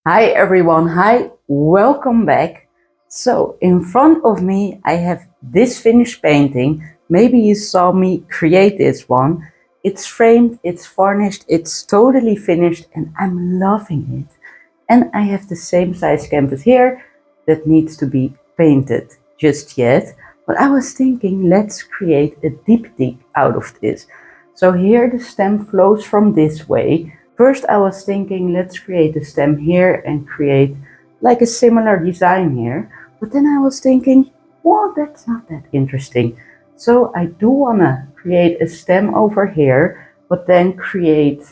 Hi everyone, hi, welcome back. So in front of me I have this finished painting. Maybe you saw me create this one. It's framed, it's varnished, it's totally finished and I'm loving it. And I have the same size canvas here that needs to be painted just yet. But I was thinking, let's create a diptych out of this. So here the stem flows from this way. First I was thinking, let's create a stem here and create like a similar design here. But then I was thinking, well, that's not that interesting. So I do want to create a stem over here, but then create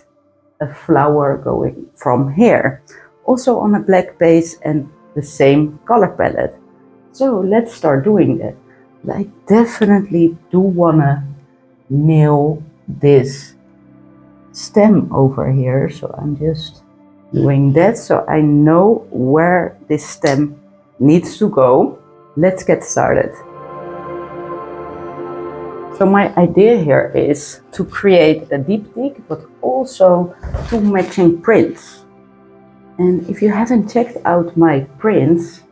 a flower going from here. Also on a black base and the same color palette. So let's start doing that. But I definitely do want to nail this stem over here, so I'm just doing that so I know where this stem needs to go. Let's get started. So my idea here is to create a diptych but also two matching prints. And if you haven't checked out my prints,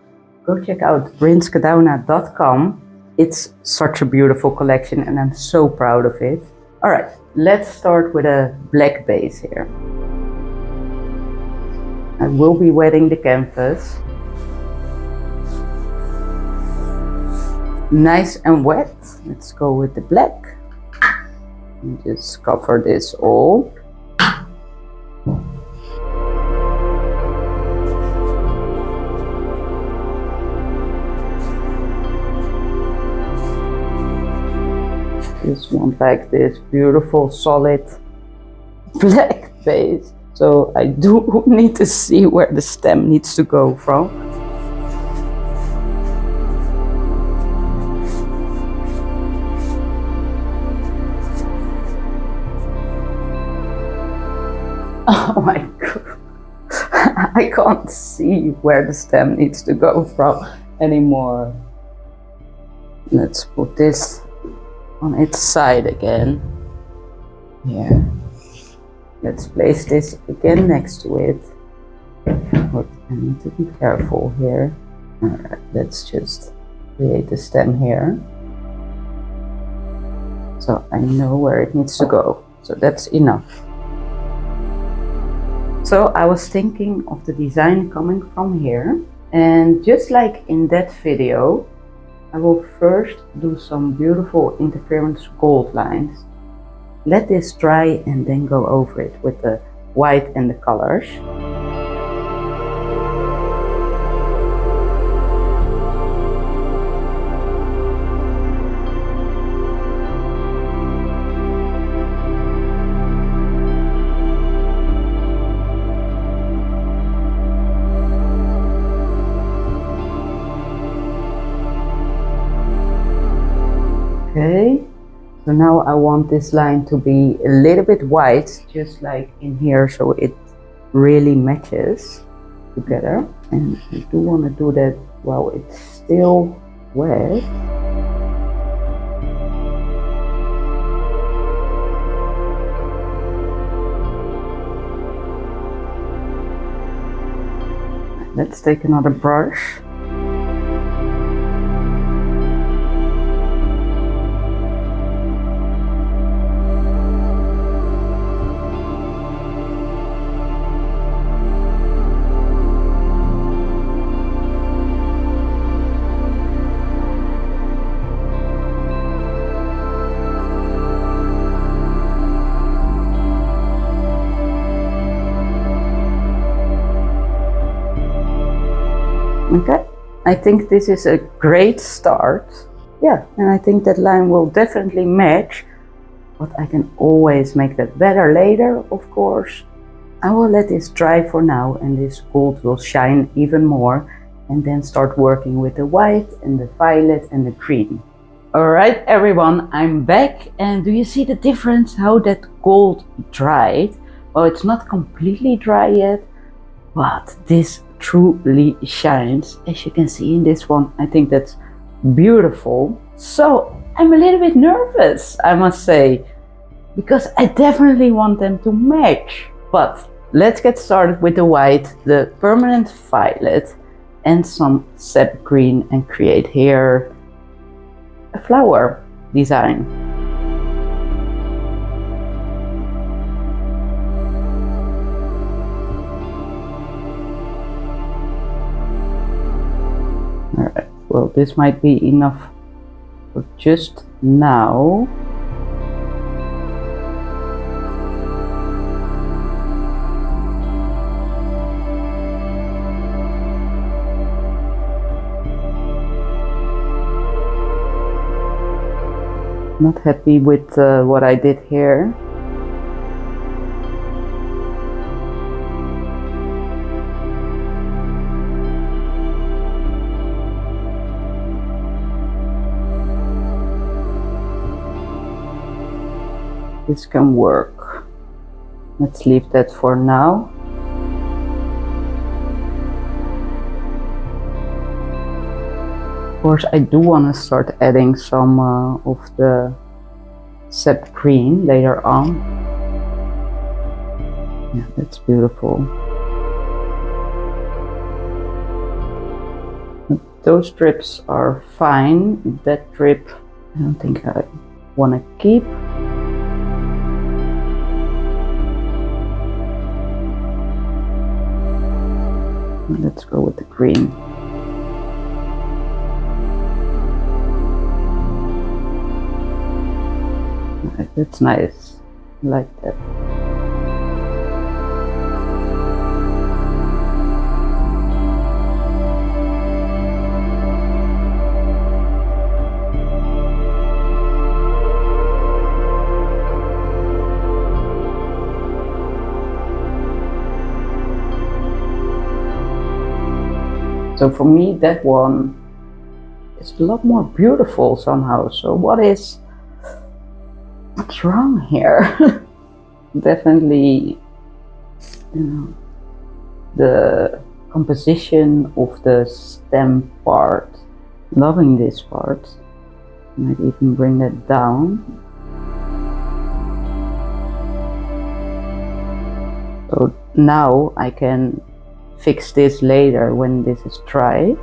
go check out rinske.com. It's such a beautiful collection and I'm so proud of it. Alright, let's start with a black base here. I will be wetting the canvas. Nice and wet. Let's go with the black. And just cover this all. Just want like this beautiful solid black base. So I do need to see where the stem needs to go from. Oh my god, I can't see where the stem needs to go from anymore. Let's put this on its side again. Yeah. Let's place this again next to it. But I need to be careful here. Alright, let's just create a stem here. So I know where it needs to go. So that's enough. So I was thinking of the design coming from here. And just like in that video, I will first do some beautiful interference gold lines. Let this dry and then go over it with the white and the colors. Okay, so now I want this line to be a little bit white, just like in here, so it really matches together. And I do want to do that while it's still wet. Let's take another brush. Okay, I think this is a great start. Yeah, and I think that line will definitely match, but I can always make that better later, of course. I will let this dry for now and this gold will shine even more and then start working with the white and the violet and the green. Alright everyone, I'm back, and do you see the difference how that gold dried? Well, it's not completely dry yet, but this truly shines, as you can see in this one. I think that's beautiful. So I'm a little bit nervous, I must say, because I definitely want them to match. But let's get started with the white, the permanent violet, and some sap green, and create here a flower design. Alright, well, this might be enough for just now. Not happy with what I did here. This can work. Let's leave that for now. Of course, I do want to start adding some of the sap green later on. Yeah, that's beautiful. Those drips are fine. That drip, I don't think I want to keep. Let's go with the green. That's nice. I like that. So for me, that one is a lot more beautiful somehow. So what's wrong here? Definitely, you know, the composition of the stem part. Loving this part. Might even bring that down. So now I can fix this later when this is dry.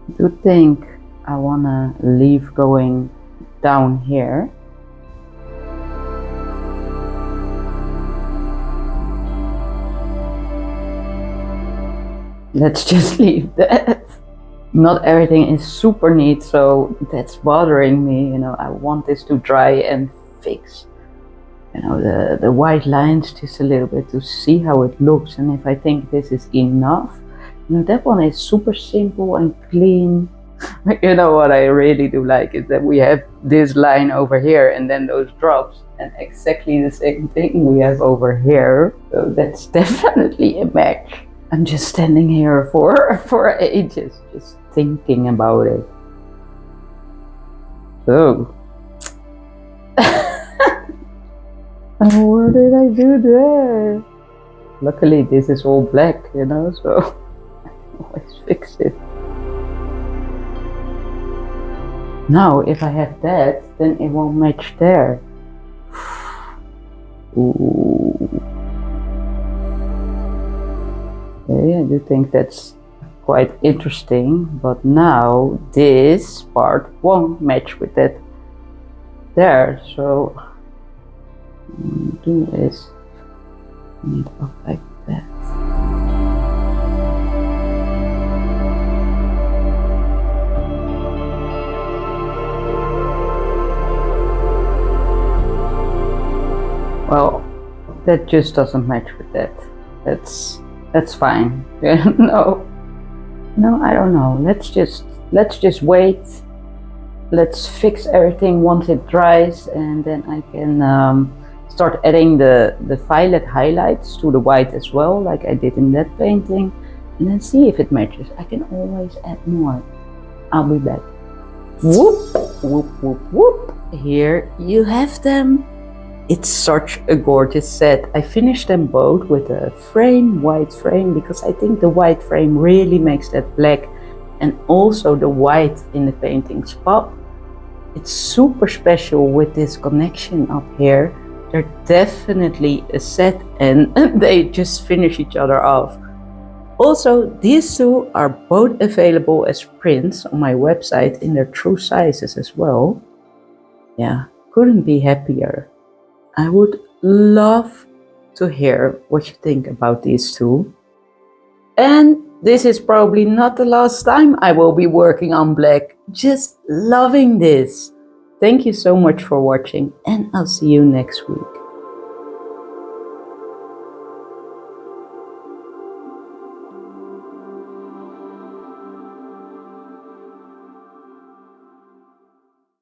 I do think I wanna leave going down here. Let's just leave that. Not everything is super neat, so that's bothering me. You know, I want this to dry and fix, you know, the white lines just a little bit to see how it looks. And if I think this is enough, you know, that one is super simple and clean. You know, what I really do like is that we have this line over here and then those drops, and exactly the same thing we have over here. So that's definitely a match. I'm just standing here for ages, just thinking about it. Oh. Oh, what did I do there? Luckily this is all black, you know, so I can always fix it. Now, if I have that, then it won't match there. Ooh. Okay, I do think that's quite interesting, but now this part won't match with that there. So what I'm gonna do is need up like that. Well, that just doesn't match with that. That's fine. No, I don't know. Let's just wait. Let's fix everything once it dries, and then I can start adding the violet highlights to the white as well, like I did in that painting, and then see if it matches. I can always add more. I'll be back. Whoop, whoop, whoop, whoop. Here you have them. It's such a gorgeous set. I finished them both with a white frame, because I think the white frame really makes that black and also the white in the paintings pop. It's super special with this connection up here. They're definitely a set and they just finish each other off. Also, these two are both available as prints on my website in their true sizes as well. Yeah, couldn't be happier. I would love to hear what you think about these two. And this is probably not the last time I will be working on black. Just loving this. Thank you so much for watching, and I'll see you next week.